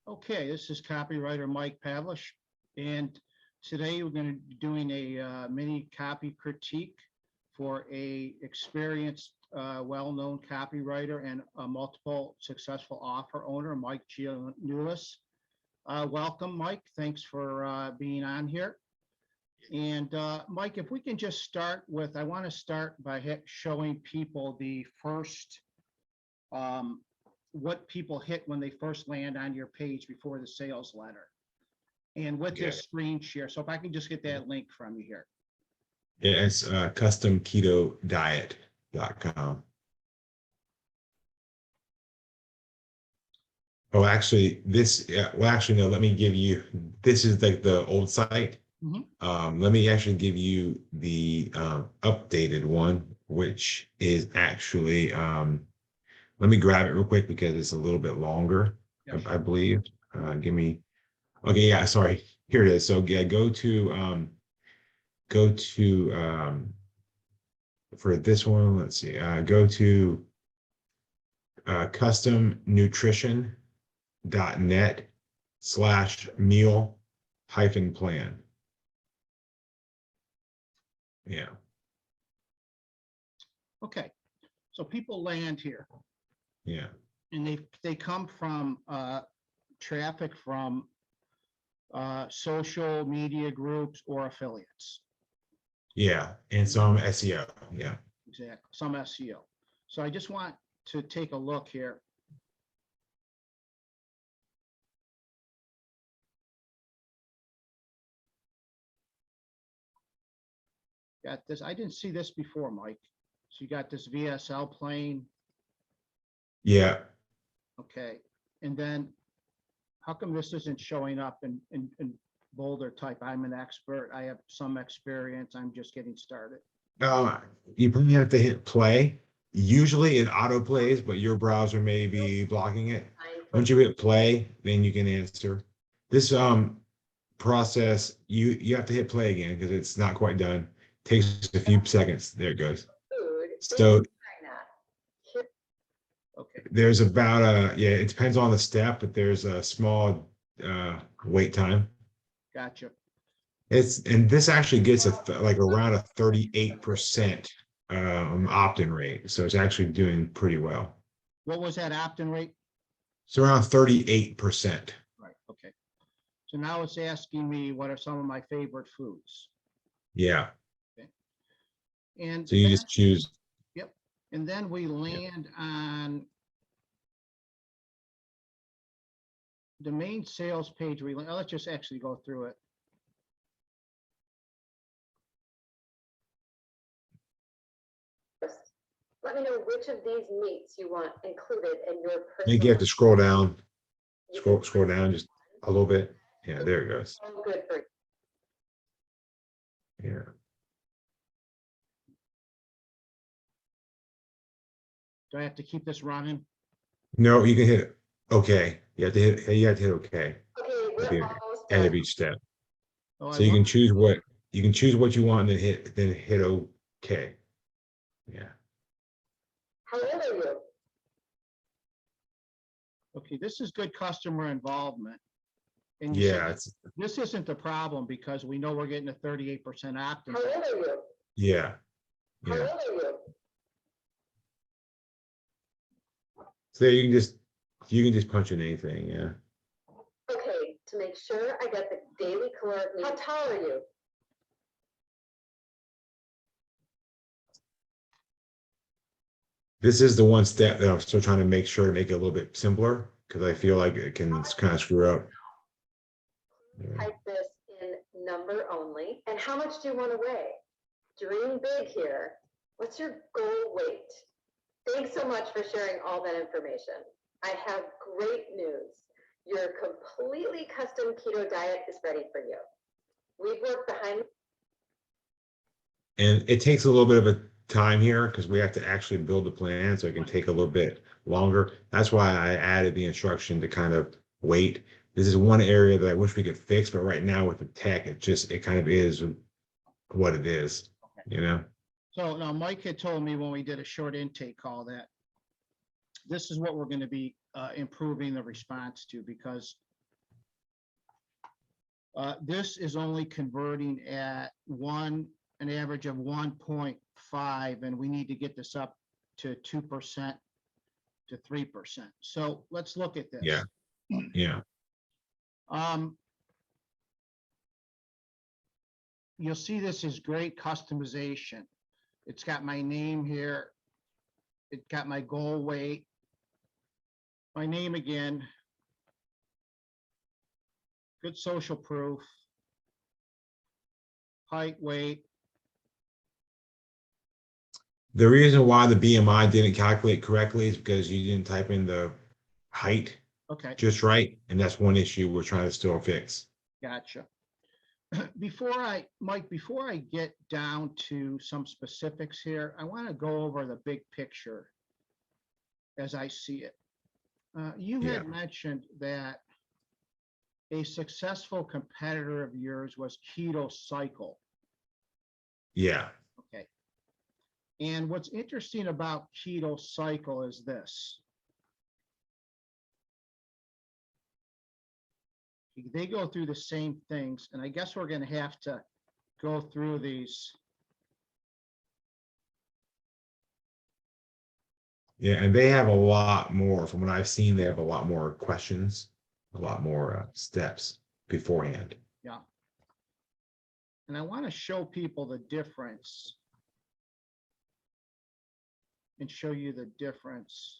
Okay, this is copywriter Mike Pavlish, and today we're going to be doing a mini copy critique for a experienced, well-known copywriter and a multiple successful offer owner, Mike Giannoulis. Welcome, Mike. Thanks for being on here. And Mike, if we can just start with, I want to start by showing people the first what people hit when they first land on your page before the sales letter. And with this screen share, so if I can just get that link from you here. Yeah, it's customketodiet.com. Oh, actually, no, let me give you, this is like the old site. Let me actually give you the updated one, which is actually, let me grab it real quick because it's a little bit longer, I believe. Okay, yeah, sorry. Here it is. So yeah, go to for this one, let's see, go to customnutrition.net/meal-plan. Yeah. Okay, so people land here. Yeah. And they come from traffic from social media groups or affiliates. Yeah, and some SEO. Yeah. Exactly, some SEO. So I just want to take a look here. Got this. I didn't see this before, Mike. So you got this VSL plane. Yeah. Okay. And then how come this isn't showing up in bolder type? I'm an expert. I have some experience. I'm just getting started. You probably have to hit play. Usually it auto plays, but your browser may be blocking it. Once you hit play, then you can answer. This process, you have to hit play again because it's not quite done. Takes a few seconds. There it goes. So okay, there's about it depends on the step, but there's a small wait time. Gotcha. And this actually gets like around a 38% opt-in rate. So it's actually doing pretty well. What was that opt-in rate? It's around 38%. Right. Okay. So now it's asking me what are some of my favorite foods. Yeah. Okay. And so you just choose. Yep. And then we land on the main sales page. Let's just actually go through it. Let me know which of these meats you want included in your personal. I think you have to scroll down. Scroll down just a little bit. Yeah, there it goes. So good for you. Yeah. Do I have to keep this running? No, you can hit okay. You have to hit okay. Okay, we're At the almost end of done. each step. Oh, So you can choose what you want and then hit okay. Yeah. How old are you? Okay, this is good customer involvement. And you Yeah, said this isn't the problem because we know we're getting a 38% opt-in. How old are you? yeah. How Yeah. old are you? So you can just punch in anything, yeah. Okay, to make sure I get the daily caloric needs. How tall are you? This is the one step that I'm still trying to make sure to make it a little bit simpler because I feel like it can kind of screw up. Yeah. Type this in number only. And how much do you want to weigh? Dream big here. What's your goal weight? Thanks so much for sharing all that information. I have great news. Your completely custom keto diet is ready for you. We've worked behind. And it takes a little bit of a time here because we have to actually build the plan, so it can take a little bit longer. That's why I added the instruction to kind of wait. This is one area that I wish we could fix, but right now with the tech, it kind of is what it is, you know? So now Mike had told me when we did a short intake call that this is what we're going to be improving the response to, because This is only converting at an average of 1.5, and we need to get this up to 2% to 3%. So let's look at this. Yeah. Yeah. You'll see this is great customization. It's got my name here. It's got my goal weight, my name again, good social proof, height, weight. The reason why the BMI didn't calculate correctly is because you didn't type in the height Okay, just right. And that's one issue we're trying to still fix. gotcha. Mike, before I get down to some specifics here, I want to go over the big picture as I see it. You had mentioned that a successful competitor of yours was Keto Cycle. Yeah. Okay. And what's interesting about Keto Cycle is this. They go through the same things, and I guess we're going to have to go through these. Yeah. And they have a lot more, from what I've seen, they have a lot more questions, a lot more steps beforehand. Yeah. And I want to show people the difference and show you the difference.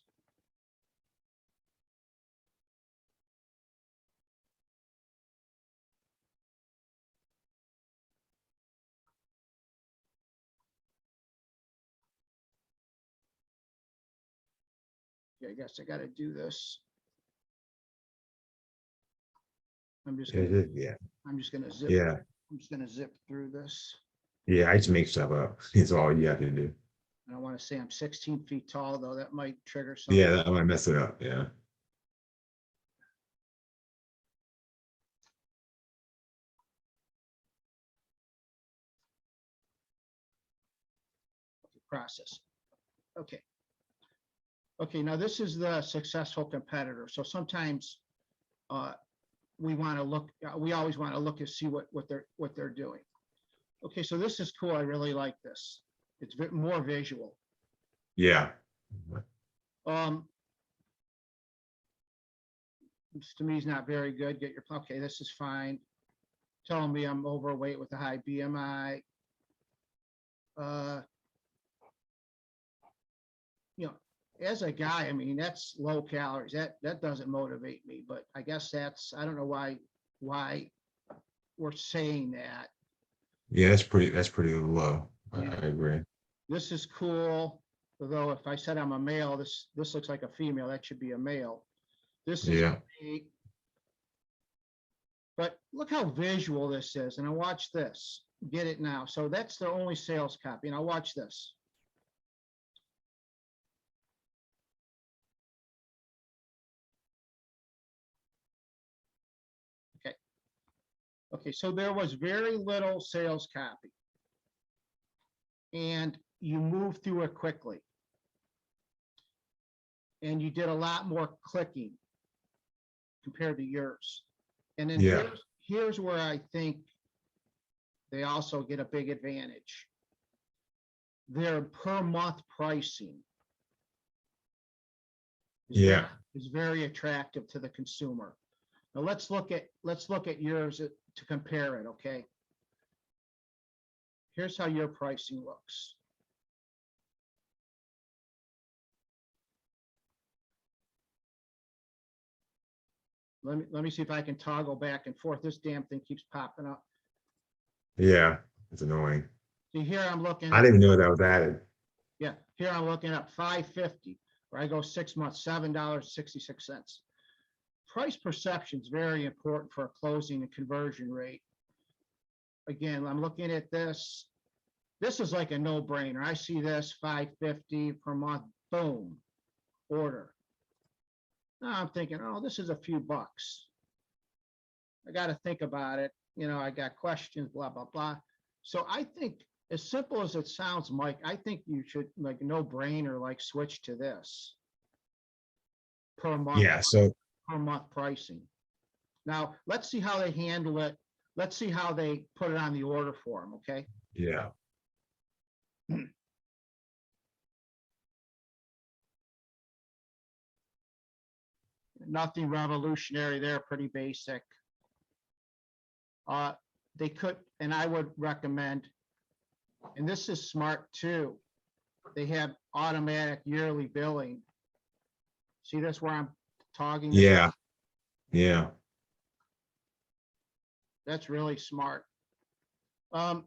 Yeah, I guess I got to do this. I'm just gonna zip. Yeah. I'm just gonna zip through this. Yeah. I just make stuff up. It's all you have to do. I don't want to say I'm 16 feet tall, though. That might trigger something. Yeah. That might mess it up. Yeah. Process. Okay. Okay, now this is the successful competitor. So sometimes we want to look, we always want to look and see what they're doing. Okay, so this is cool. I really like this. It's more visual. Yeah. This to me is not very good. Get your, okay, this is fine. Telling me I'm overweight with a high BMI. You know, as a guy, I mean, that's low calories. That doesn't motivate me, but I guess that's, I don't know why we're saying that. Yeah, that's pretty low. I agree. This is cool. Although if I said I'm a male, this looks like a female. That should be a male. This is great. But look how visual this is. And I watch this. Get it now. So that's the only sales copy. And I watch this. Okay. Okay, so there was very little sales copy. And you moved through it quickly. And you did a lot more clicking compared to yours. And then here's where I think they also get a big advantage. Their per month pricing is very attractive to the consumer. Now let's look at yours to compare it, okay? Here's how your pricing looks. Let me see if I can toggle back and forth. This damn thing keeps popping up. Yeah, it's annoying. See, here I'm looking. I didn't even know that was added. Yeah, here I'm looking at $5.50, where I go 6 months, $7.66. Price perception is very important for a closing and conversion rate. Again, I'm looking at this. This is like a no-brainer. I see this $5.50 per month, boom, order. Now I'm thinking, oh, this is a few bucks. I got to think about it. You know, I got questions, blah, blah, blah. So I think, as simple as it sounds, Mike, I think you should, like, no-brainer, like, switch to this per month. Yeah, so per month pricing. Now, let's see how they handle it let's see how they put it on the order form, okay? Yeah. Nothing revolutionary there, pretty basic. They could, and I would recommend, and this is smart too, they have automatic yearly billing. See this where I'm talking? Yeah. Yeah. That's really smart. But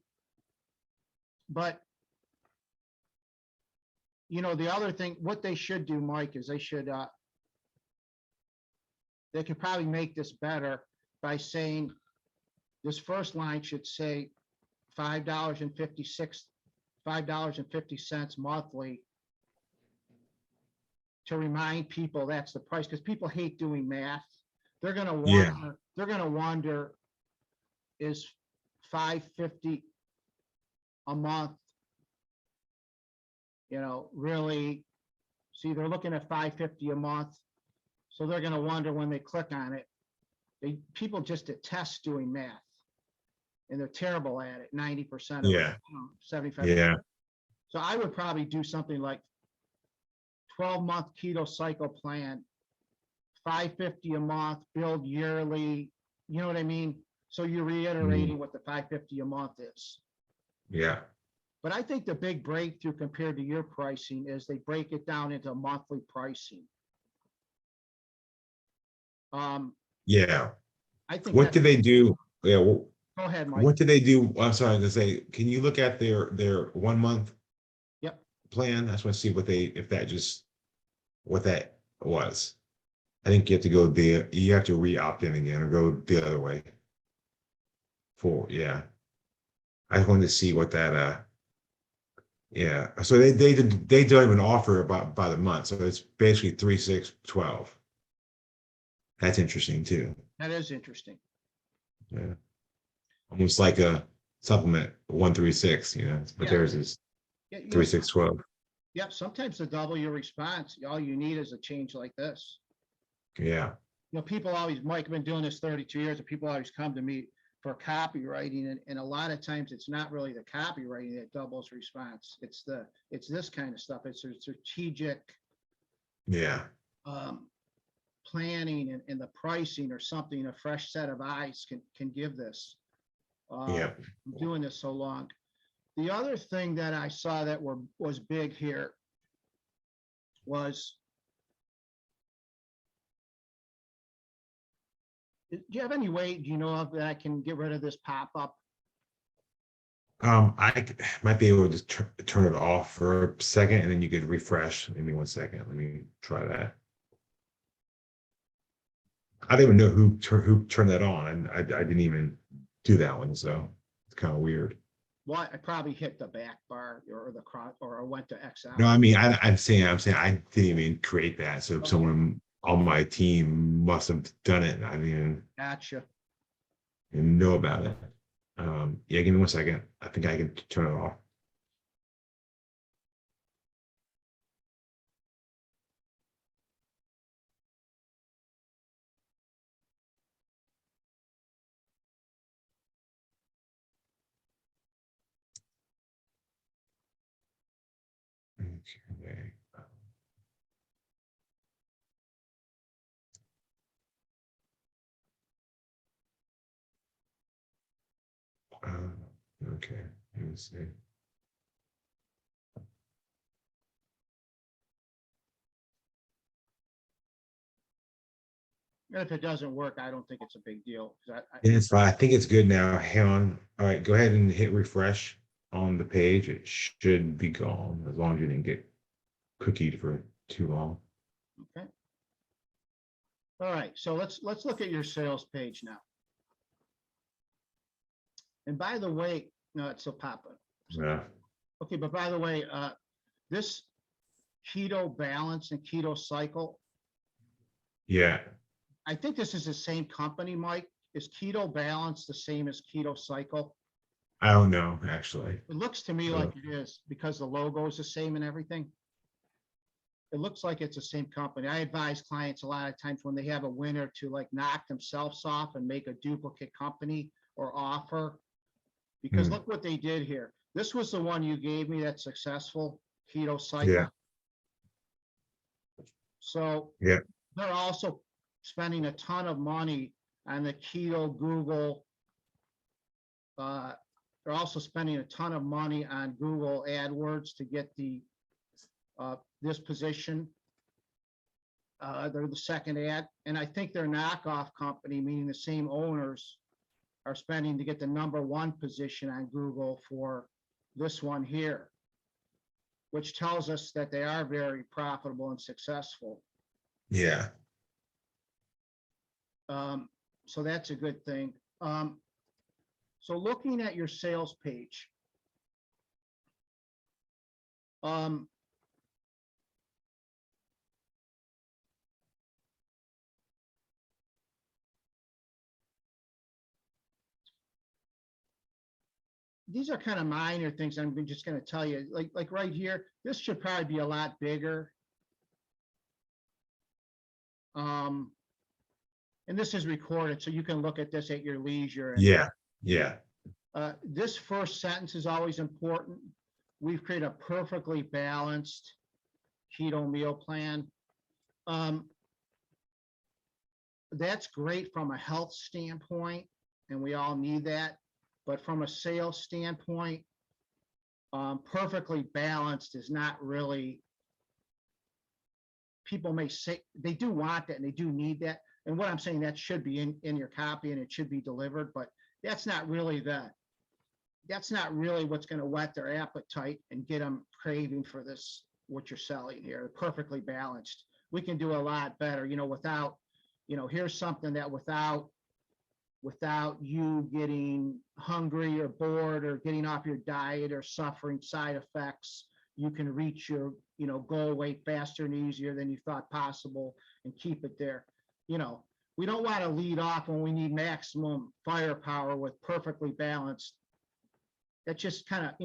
you know, the other thing, what they should do, Mike, is they should, they could probably make this better by saying, this first line should say $5.50 monthly, to remind people that's the price, because people hate doing math. They're gonna Yeah. wonder, is $5.50 a month, you know, really? See, they're looking at $5.50 a month, so they're gonna wonder when they click on it. People just detest doing math, and they're terrible at it, 90% of Yeah. it, 75. Yeah. So I would probably do something like 12-month keto cycle plan, $5.50 a month, billed yearly, you know what I mean? So you're reiterating what the $5.50 a month is. Yeah. But I think the big breakthrough compared to your pricing is they break it down into monthly pricing. Yeah. I think What did they do? Yeah. go ahead, Mike. What did they do? I'm sorry to say, can you look at their 1 month Yep. plan? I just want to see what what that was. I think you have to go there. You have to re-opt in again or go the other way. Yeah. I wanted to see what that, yeah. So they don't even offer about by the month. So it's basically 3, 6, 12. That's interesting too. That is interesting. Yeah. Almost like a supplement 1, 3, 6, but Yeah. theirs is Yeah, you know, 3, 6, 12. Yep, sometimes to double your response, all you need is a change like this. Yeah. You know, people always, Mike, I've been doing this 32 years, and people always come to me for copywriting, and a lot of times it's not really the copywriting that doubles response. It's this kind of stuff. It's a strategic Yeah. planning and the pricing or something. A fresh set of eyes can give this. Yeah. I'm doing this so long. The other thing that I saw that was big here was, do you have any way, do you know of, that I can get rid of this pop-up? I might be able to just turn it off for a second and then you could refresh. Give me 1 second. Let me try that. I don't even know who turned that on. And I didn't even do that one. So it's kind of weird. Well, I probably hit the back bar or the cross, or I went to X out. No, I mean, I'm saying I didn't even create that. So someone on my team must have done it. I didn't Gotcha. even know about it. Yeah, give me 1 second. I think I can turn it off. Okay. Okay. Let me see. And if it doesn't work, I don't think it's a big deal. Yeah, it's fine. I think it's good now. Hang on. All right, go ahead and hit refresh on the page. It should be gone as long as you didn't get cookied for too long. Okay. All right, so let's look at your sales page now. And by the way, no, it's a pop-up. Yeah. Okay, but by the way, this Keto Balance and Keto Cycle, Yeah. I think this is the same company, Mike. Is Keto Balance the same as Keto Cycle? I don't know, actually. It looks to me like it is, because the logo is the same and everything. It looks like it's the same company. I advise clients a lot of times when they have a winner to like knock themselves off and make a duplicate company or offer. Because Hmm. look what they did here. This was the one you gave me that's successful, Keto Cycle. Yeah. So Yeah. they're also spending a ton of money on the keto Google. They're also spending a ton of money on Google AdWords to get this position. They're the second ad, and I think their knockoff company, meaning the same owners, are spending to get the #1 position on Google for this one here, which tells us that they are very profitable and successful. Yeah. So that's a good thing. So looking at your sales page, these are kind of minor things. I'm just going to tell you, like right here, this should probably be a lot bigger. And this is recorded, so you can look at this at your leisure. Yeah. Yeah. This first sentence is always important. We've created a perfectly balanced keto meal plan. That's great from a health standpoint, and we all need that. But from a sales standpoint, perfectly balanced is not really, people may say, they do want that and they do need that. And what I'm saying, that should be in your copy and it should be delivered, but that's not really what's going to whet their appetite and get them craving for this, what you're selling here. Perfectly balanced. We can do a lot better, without, here's something that without you getting hungry or bored or getting off your diet or suffering side effects, you can reach your, goal weight faster and easier than you thought possible and keep it there. We don't want to lead off when we need maximum firepower with perfectly balanced. That's just kind of,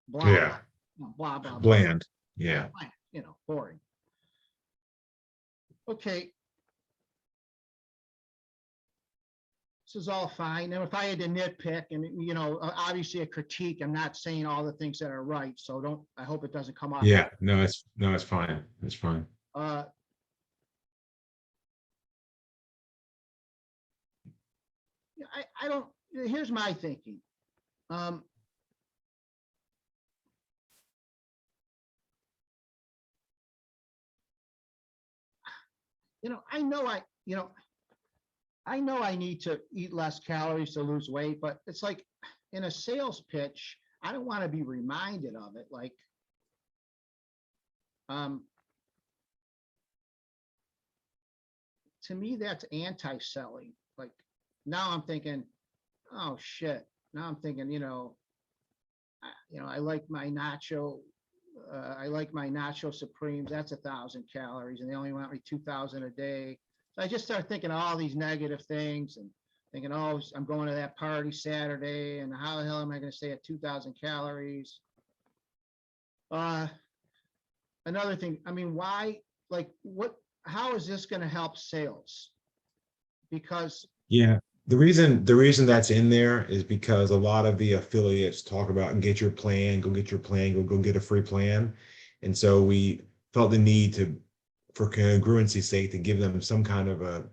blah, Yeah. blah, blah, blah. Bland. Yeah. Boring. Okay. This is all fine. And if I had to nitpick and, obviously a critique, I'm not saying all the things that are right. So I hope it doesn't come off. Yeah. No, it's fine. It's fine. I don't, here's my thinking. I know I need to eat less calories to lose weight, but it's like in a sales pitch, I don't want to be reminded of it. Like, to me, that's anti-selling. Like, now I'm thinking, oh shit. Now I'm thinking, I like my nacho. I like my nacho supremes. That's 1,000 calories, and they only want me 2,000 a day. So I just start thinking all these negative things and thinking, oh, I'm going to that party Saturday, and how the hell am I going to stay at 2,000 calories? Another thing, I mean, why? Like, how is this going to help sales? Because yeah, the reason that's in there is because a lot of the affiliates talk about get your plan, go get your plan, go get a free plan. And so we felt the need to, for congruency's sake, to give them some kind of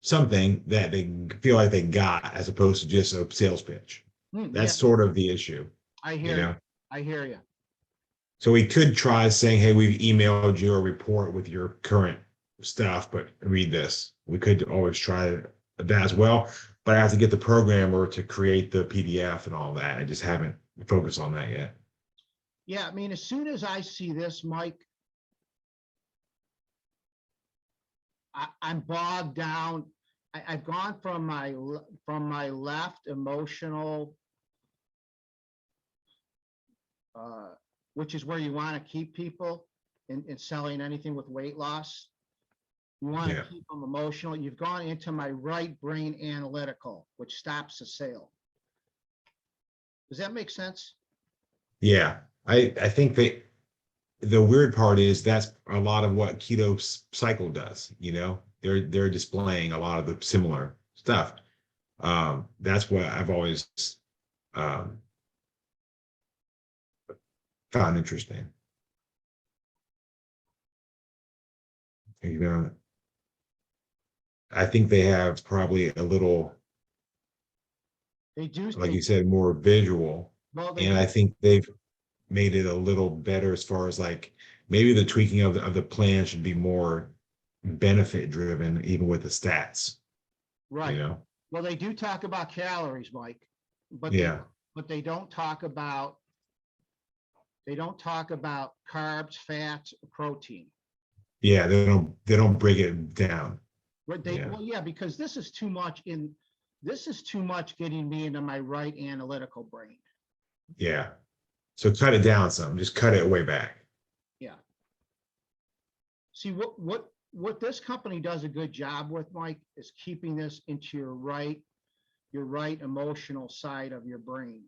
something that they feel like they got, as opposed to just a sales pitch. That's sort of the issue. I hear you. So we could try saying, hey, we've emailed you a report with your current stuff, but read this. We could always try that as well, but I have to get the programmer to create the PDF and all that. I just haven't focused on that yet. Yeah, I mean, as soon as I see this, Mike, I'm bogged down. I've gone from my left emotional, which is where you want to keep people in selling anything with weight loss. You want to keep them emotional. You've gone into my right brain analytical, which stops the sale. Does that make sense? Yeah, I think that the weird part is that's a lot of what Keto Cycle does. They're displaying a lot of the similar stuff. That's what I've always um, found interesting. You know, I think they have probably a little, They do. like you said, more visual, Well, they and do. I think they've made it a little better as far as like maybe the tweaking of the plan should be more benefit driven, even with the stats. You Right. know, Well, they do talk about calories, Mike, but yeah, they don't talk about carbs, fats, protein. yeah. They don't break it down. Right? Yeah, Well, yeah, because this is too much getting me into my right analytical brain. yeah. So cut it down some. Just cut it way back. Yeah. See what this company does a good job with, Mike, is keeping this into your right emotional side of your brain.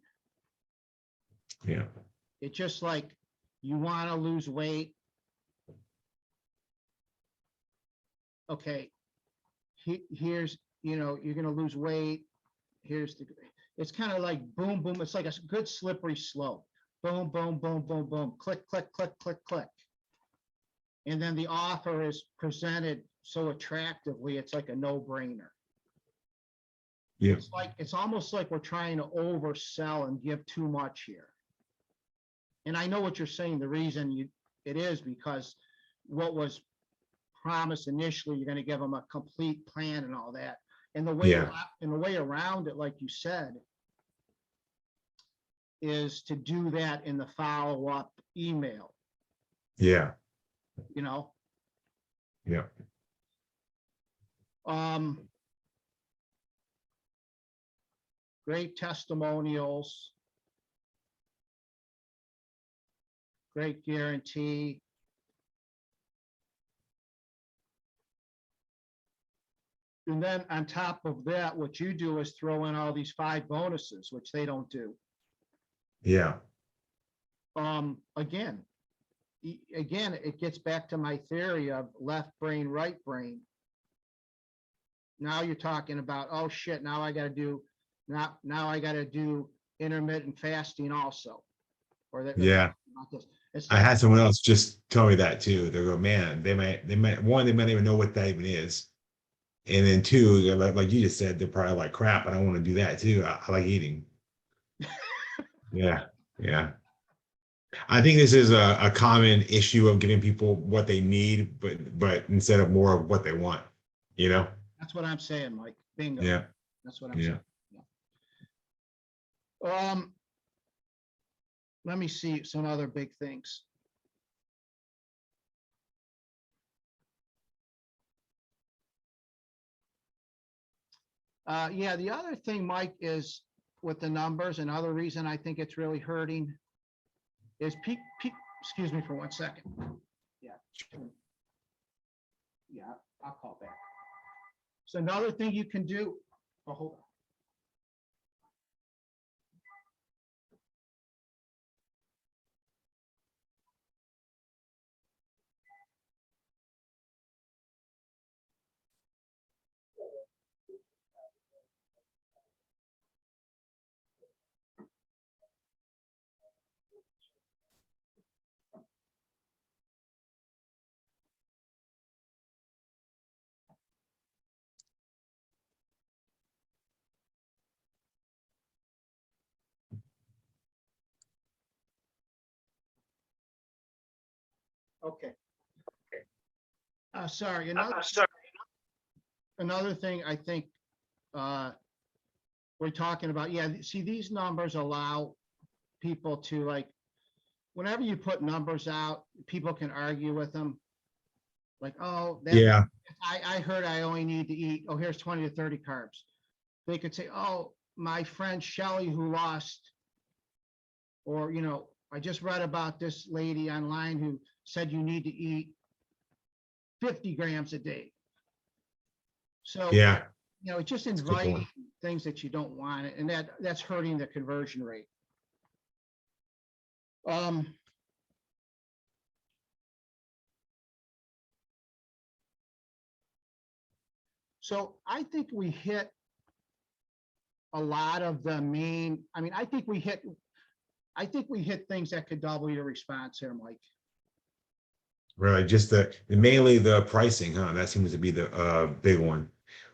Yeah, It's just like you want to lose weight. Okay, here's, you're going to lose weight. It's kind of like boom, boom. It's like a good slippery slope. Boom, boom, boom, boom, boom. Click, click, click, click, click. And then the offer is presented so attractively, it's like a no-brainer. yeah, It's almost like we're trying to oversell and give too much here. And I know what you're saying. The reason it is because what was promised initially, you're going to give them a complete plan and all that. And yeah, the way around it, like you said, is to do that in the follow-up email, yeah, you know. yeah, Great testimonials, great guarantee. And then on top of that, what you do is throw in all these 5 bonuses, which they don't do. yeah, Again, it gets back to my theory of left brain, right brain. Now you're talking about, oh shit, now I got to do intermittent fasting also, or that. yeah. About this. It's I like, had someone else just tell me that too. They go, man, one, they might not even know what that even is. And then two, they're like you just said, they're probably like, crap, I don't want to do that too. I like eating. Yeah, yeah. I think this is a common issue of giving people what they need, but instead of more of what they want, you know? that's what I'm saying, Mike. Bingo. Yeah, That's what I'm yeah. saying. Let me see some other big things. Yeah, the other thing, Mike, is with the numbers. Another reason I think it's really hurting is excuse me for 1 second. Yeah. Yeah, I'll call back. So another thing you can do. Oh, hold on. Okay. Sorry. Another thing I think we're talking about. Yeah. See, these numbers allow people to, like, whenever you put numbers out, people can argue with them. Like, oh, Yeah, I heard I only need to eat, oh, here's 20 to 30 carbs. They could say, oh, my friend Shelly who lost, or, I just read about this lady online who said you need to eat 50 grams a day. So, yeah. it's just That's a good inviting point. things that you don't want, and that's hurting the conversion rate. So I think we hit a lot of the main, I mean, I think we hit things that could double your response here, Mike. Right, just mainly the pricing, huh? That seems to be the big one.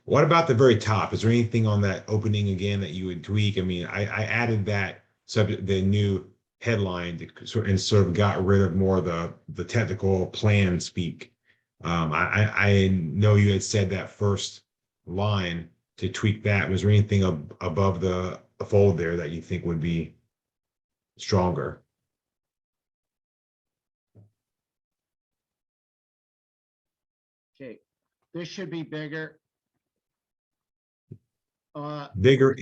What about the very top? Is there anything on that opening again that you would tweak? I mean, I added that subject, the new headline and sort of got rid of more of the technical plan speak. I know you had said that first line to tweak that. Was there anything above the fold there that you think would be stronger? Okay, this should be bigger. Bigger,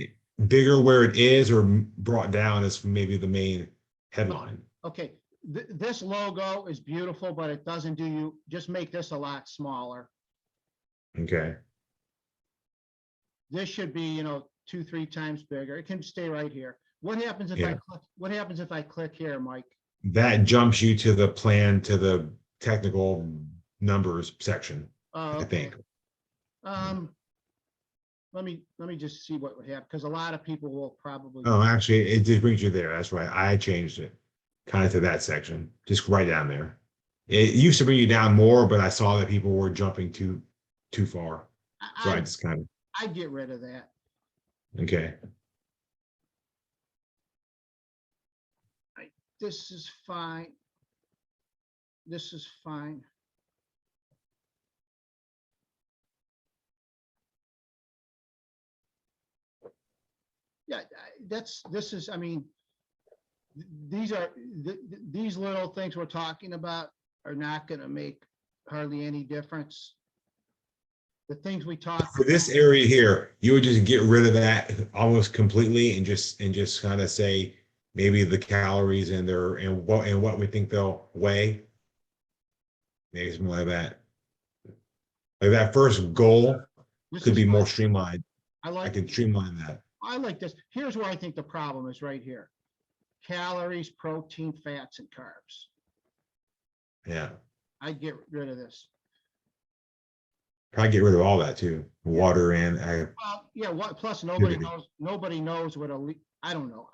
bigger where it is, or brought down as maybe the main headline. Okay, this logo is beautiful, but it doesn't do you, just make this a lot smaller. Okay. This should be, 2-3 times bigger. It can stay right here. What happens if Yeah. what happens if I click here, Mike? That jumps you to the plan, to the technical numbers section, Oh, I okay. think. Let me just see what would happen, because a lot of people will probably. Oh, actually, it did bring you there. That's right. I changed it kind of to that section, just right down there. It used to bring you down more, but I saw that people were jumping too far. So I just kind of, I'd get rid of that. okay. This is fine. This is fine. Yeah, I mean, these little things we're talking about are not going to make hardly any difference. The things we talked For this area here, you would just get rid of that almost completely and just kind of say maybe the calories and what we think they'll weigh. Maybe something like that. Like that first goal could be more streamlined. I can streamline that. I like this. Here's where I think the problem is right here. Calories, protein, fats, and carbs. Yeah. I'd get rid of this. Probably get rid of all that too. Water and Well, yeah. What? Plus, nobody knows what I don't know.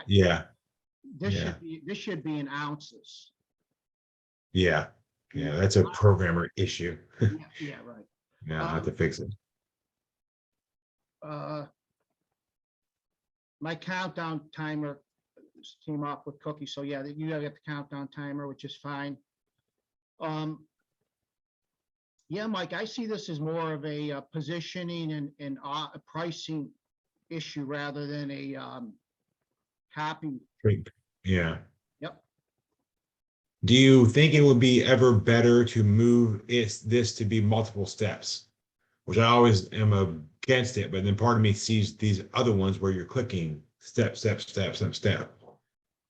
yeah. This should be in ounces. Yeah. Yeah. That's a programmer issue. Yeah. Right. Yeah, I have to fix it. My countdown timer came up with cookies, so yeah, you gotta get the countdown timer, which is fine. Yeah, Mike, I see this as more of a positioning and a pricing issue rather than a copy. Yeah. Yep. Do you think it would be ever better to move this to be multiple steps? Which I always am against it, but then part of me sees these other ones where you're clicking step,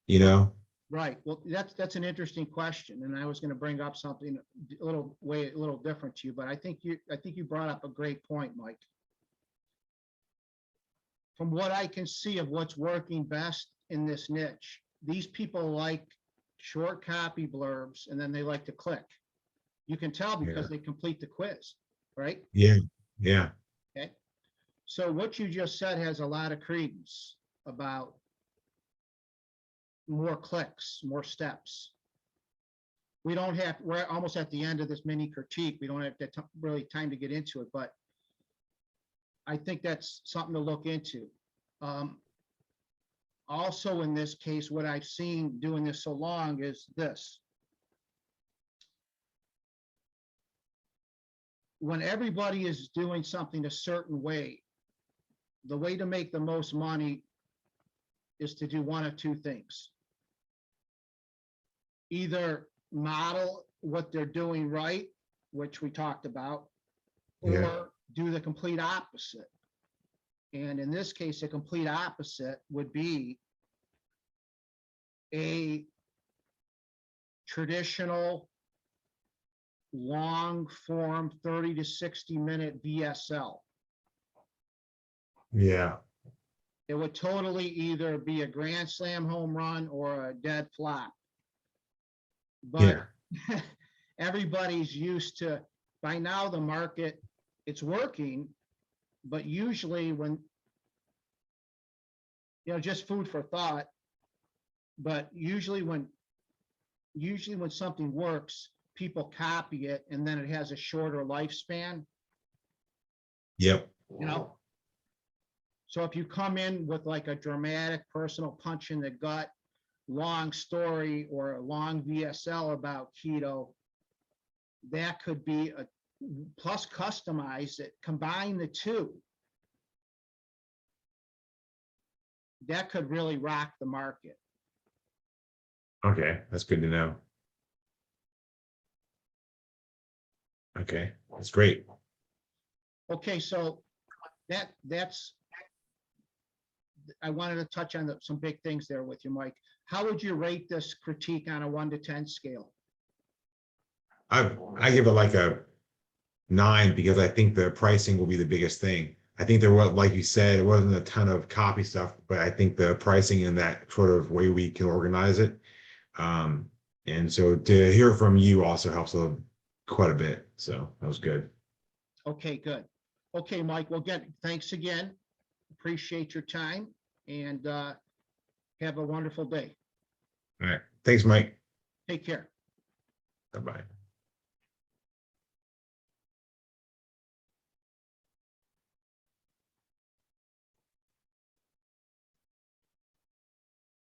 you know? Right. Well, that's an interesting question, and I was going to bring up something a little different to you, but I think you brought up a great point, Mike. From what I can see of what's working best in this niche, these people like short copy blurbs, and then they like to click. You can tell because they complete the quiz, right? Yeah. Yeah. Okay. So what you just said has a lot of credence about more clicks, more steps. We're almost at the end of this mini critique. We don't have that really time to get into it, but I think that's something to look into. Also in this case, what I've seen doing this so long is this. When everybody is doing something a certain way, the way to make the most money is to do one of two things. Either model what they're doing right, which we talked about, or do the complete opposite. And in this case, the complete opposite would be a traditional long form 30 to 60 minute VSL. Yeah. It would totally either be a grand slam home run or a dead flop. But everybody's used to, by now the market, it's working, but usually when just food for thought. But usually when something works, people copy it and then it has a shorter lifespan, Yep. So if you come in with like a dramatic personal punch in the gut, long story or a long VSL about keto, that could be a plus customize it, combine the two. That could really rock the market. Okay, that's good to know. Okay, that's great. Okay, so that's I wanted to touch on some big things there with you, Mike. How would you rate this critique on a 1 to 10 scale? I give it like a 9 because I think the pricing will be the biggest thing. I think there was, like you said, it wasn't a ton of copy stuff, but I think the pricing and that sort of way we can organize it. And so to hear from you also helps quite a bit. So that was good. Okay, good. Okay, Mike, well, thanks again. Appreciate your time and have a wonderful day. All right. Thanks, Mike. Take care. Bye-bye.